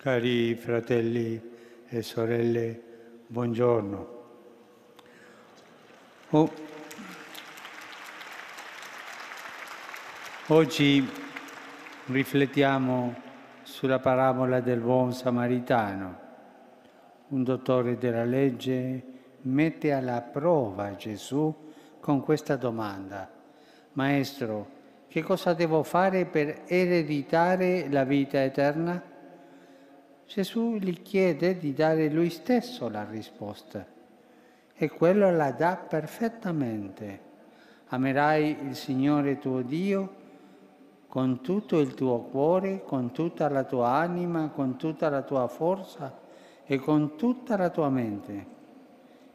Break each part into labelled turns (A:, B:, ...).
A: Cari fratelli e sorelle, buongiorno. Oggi riflettiamo sulla parabola del buon samaritano. Un dottore della legge mette alla prova Gesù con questa domanda: Maestro, che cosa devo fare per ereditare la vita eterna? Gesù gli chiede di dare lui stesso la risposta e quello la dà perfettamente. Amerai il Signore tuo Dio con tutto il tuo cuore, con tutta la tua anima, con tutta la tua forza e con tutta la tua mente,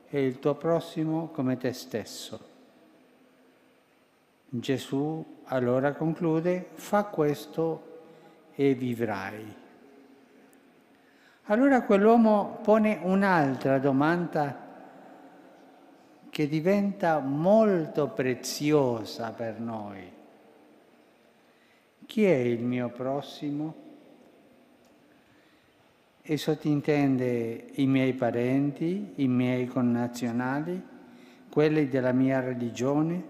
A: e il tuo prossimo come te stesso. Gesù allora conclude: fa questo e vivrai. Allora quell'uomo pone un'altra domanda che diventa molto preziosa per noi. Chi è il mio prossimo? E sottintende i miei parenti, i miei connazionali, quelli della mia religione.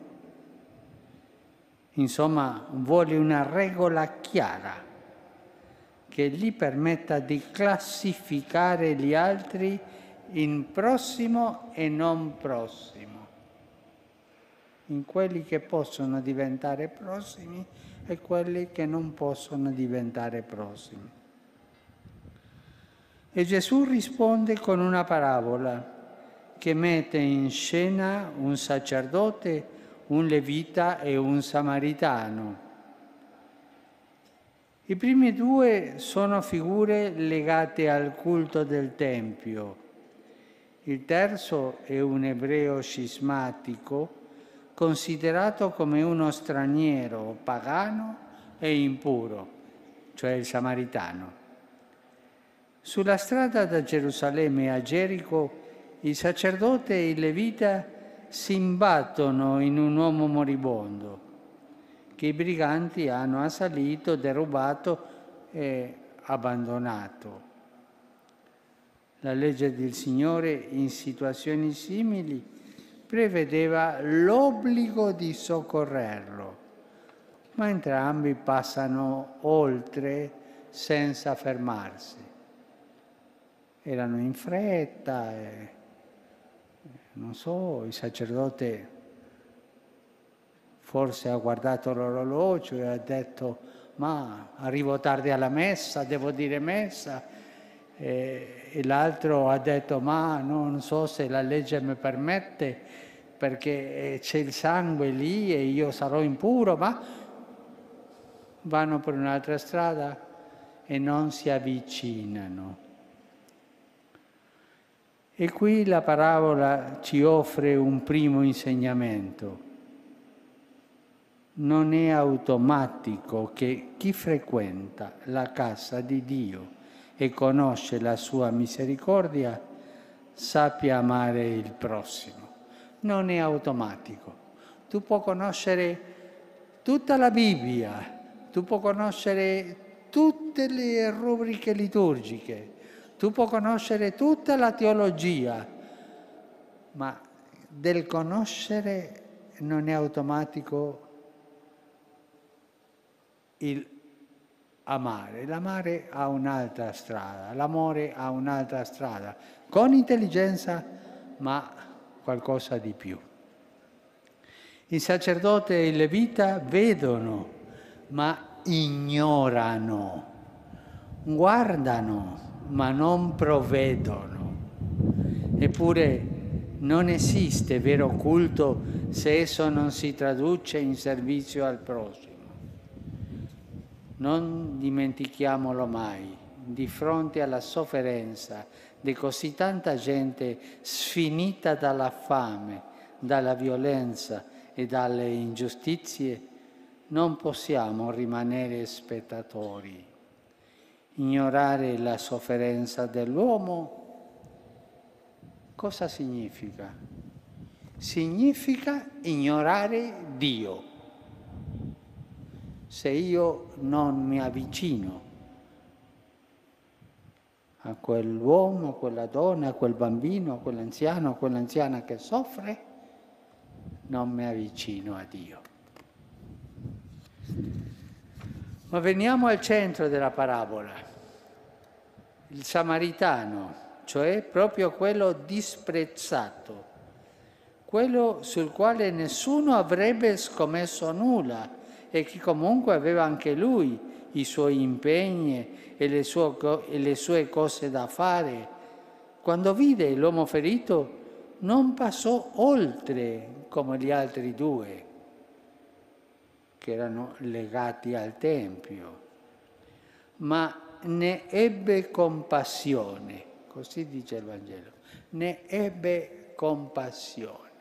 A: Insomma, vuole una regola chiara che gli permetta di classificare gli altri in prossimo e non prossimo, in quelli che possono diventare prossimi e quelli che non possono diventare prossimi. E Gesù risponde con una parabola che mette in scena un sacerdote, un levita e un samaritano. I primi due sono figure legate al culto del Tempio. Il terzo è un ebreo scismatico, considerato come uno straniero, pagano e impuro, cioè il samaritano. Sulla strada da Gerusalemme a Gerico, il sacerdote e il levita si imbattono in un uomo moribondo che i briganti hanno assalito, derubato e abbandonato. La legge del Signore in situazioni simili prevedeva l'obbligo di soccorrerlo, ma entrambi passano oltre senza fermarsi. Erano in fretta e, non so, il sacerdote forse ha guardato l'orologio e ha detto: ma arrivo tardi alla messa, devo dire messa. E l'altro ha detto: ma non so se la legge mi permette perché c'è il sangue lì e io sarò impuro, ma vanno per un'altra strada e non si avvicinano. E qui la parabola ci offre un primo insegnamento. Non è automatico che chi frequenta la casa di Dio e conosce la sua misericordia sappia amare il prossimo. Non è automatico. Tu puoi conoscere tutta la Bibbia, tu puoi conoscere tutte le rubriche liturgiche, tu puoi conoscere tutta la teologia, ma del conoscere non è automatico il amare. L'amare ha un'altra strada, l'amore ha un'altra strada, con intelligenza, ma qualcosa di più. Il sacerdote e il levita vedono, ma ignorano, guardano, ma non provvedono. Eppure non esiste vero culto se esso non si traduce in servizio al prossimo. Non dimentichiamolo mai, di fronte alla sofferenza di così tanta gente sfinita dalla fame, dalla violenza e dalle ingiustizie, non possiamo rimanere spettatori. Ignorare la sofferenza dell'uomo cosa significa? Significa ignorare Dio. Se io non mi avvicino a quell'uomo, a quella donna, a quel bambino, a quell'anziano, a quell'anziana che soffre, non mi avvicino a Dio. Ma veniamo al centro della parabola, il samaritano, cioè proprio quello disprezzato, quello sul quale nessuno avrebbe scommesso nulla e che comunque aveva anche lui i suoi impegni e le sue cose da fare. Quando vide l'uomo ferito non passò oltre come gli altri due, che erano legati al Tempio, ma ne ebbe compassione, così dice il Vangelo, ne ebbe compassione,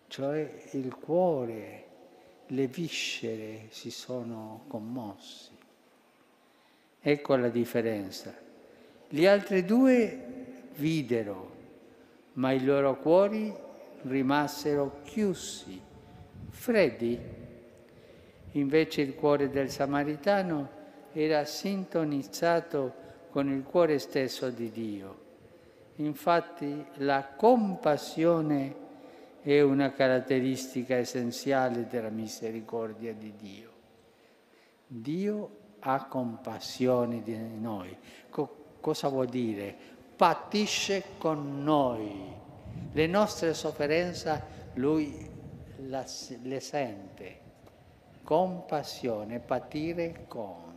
A: cioè il cuore, le viscere si sono commossi. Ecco la differenza. Gli altri due videro, ma i loro cuori rimasero chiusi, freddi. Invece il cuore del samaritano era sintonizzato con il cuore stesso di Dio. Infatti la compassione è una caratteristica essenziale della misericordia di Dio. Dio ha compassione di noi. Cosa vuol dire? Patisce con noi. Le nostre sofferenze Lui le sente. Compassione, patire con.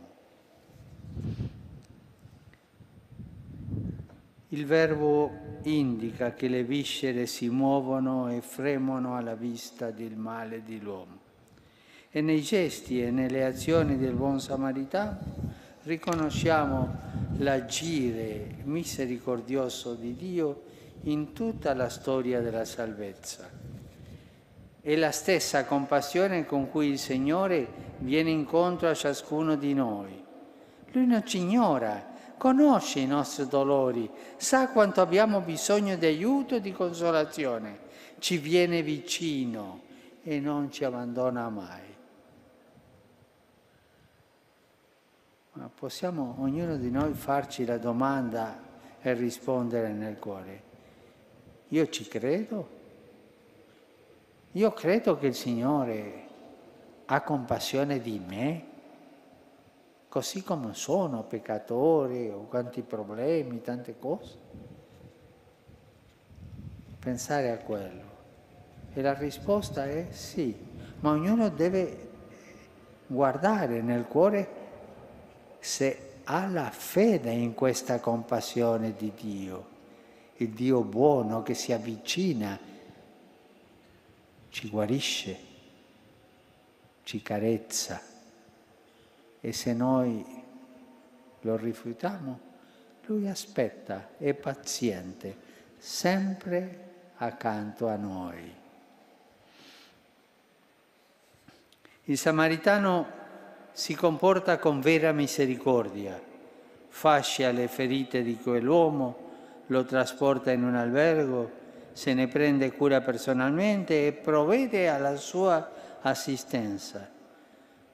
A: Il verbo indica che le viscere si muovono e fremono alla vista del male dell'uomo. E nei gesti e nelle azioni del buon samaritano riconosciamo l'agire misericordioso di Dio in tutta la storia della salvezza. È la stessa compassione con cui il Signore viene incontro a ciascuno di noi. Lui non ci ignora, conosce i nostri dolori, sa quanto abbiamo bisogno di aiuto e di consolazione, ci viene vicino e non ci abbandona mai. Ma possiamo ognuno di noi farci la domanda e rispondere nel cuore: io ci credo? Io credo che il Signore ha compassione di me, così come sono, peccatore, ho tanti problemi, tante cose. Pensare a quello. E la risposta è sì, ma ognuno deve guardare nel cuore se ha la fede in questa compassione di Dio, il Dio buono che si avvicina, ci guarisce, ci carezza, e se noi lo rifiutiamo, Lui aspetta, è paziente, sempre accanto a noi. Il samaritano si comporta con vera misericordia, fascia le ferite di quell'uomo, lo trasporta in un albergo, se ne prende cura personalmente e provvede alla sua assistenza.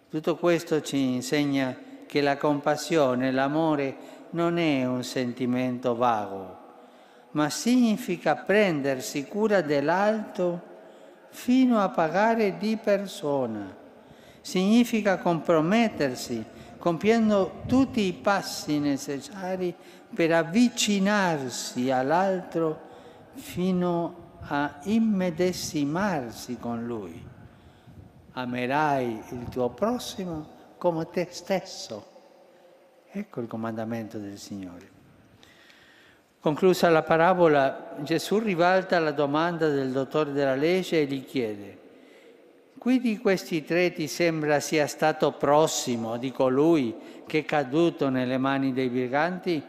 A: Tutto questo ci insegna che la compassione, l'amore non è un sentimento vago, ma significa prendersi cura dell'altro fino a pagare di persona. Significa compromettersi, compiendo tutti i passi necessari per avvicinarsi all'altro fino a immedesimarsi con lui. Amerai il tuo prossimo come te stesso. Ecco il comandamento del Signore. Conclusa la parabola, Gesù ribalta la domanda del dottore della legge e gli chiede: qui di questi tre ti sembra sia stato prossimo di colui che è caduto nelle mani dei briganti?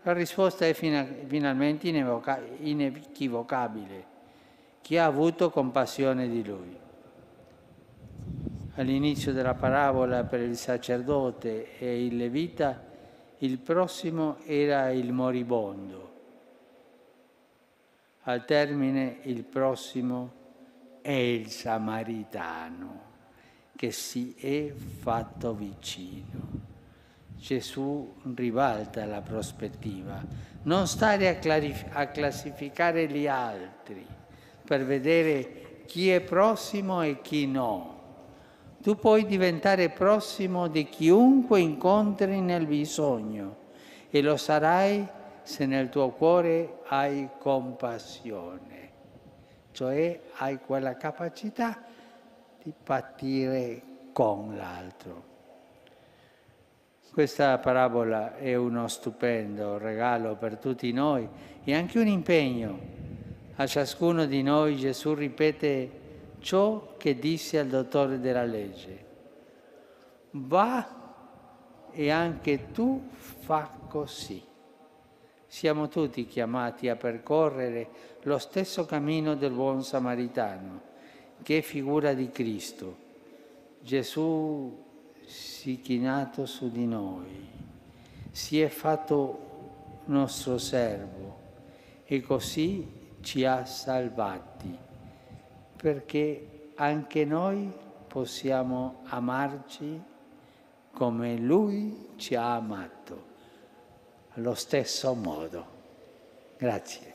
A: La risposta è finalmente inequivocabile: chi ha avuto compassione di lui. All'inizio della parabola per il sacerdote e il levita, il prossimo era il moribondo. Al termine, il prossimo è il samaritano che si è fatto vicino. Gesù ribalta la prospettiva. Non stare a classificare gli altri per vedere chi è prossimo e chi no. Tu puoi diventare prossimo di chiunque incontri nel bisogno e lo sarai se nel tuo cuore hai compassione, cioè hai quella capacità di patire con l'altro. Questa parabola è uno stupendo regalo per tutti noi e anche un impegno. A ciascuno di noi Gesù ripete ciò che disse al dottore della legge. Va e anche tu fa così. Siamo tutti chiamati a percorrere lo stesso cammino del buon samaritano, che è figura di Cristo. Gesù si è chinato su di noi, si è fatto nostro servo e così ci ha salvati, perché anche noi possiamo amarci come Lui ci ha amato, allo stesso modo. Grazie.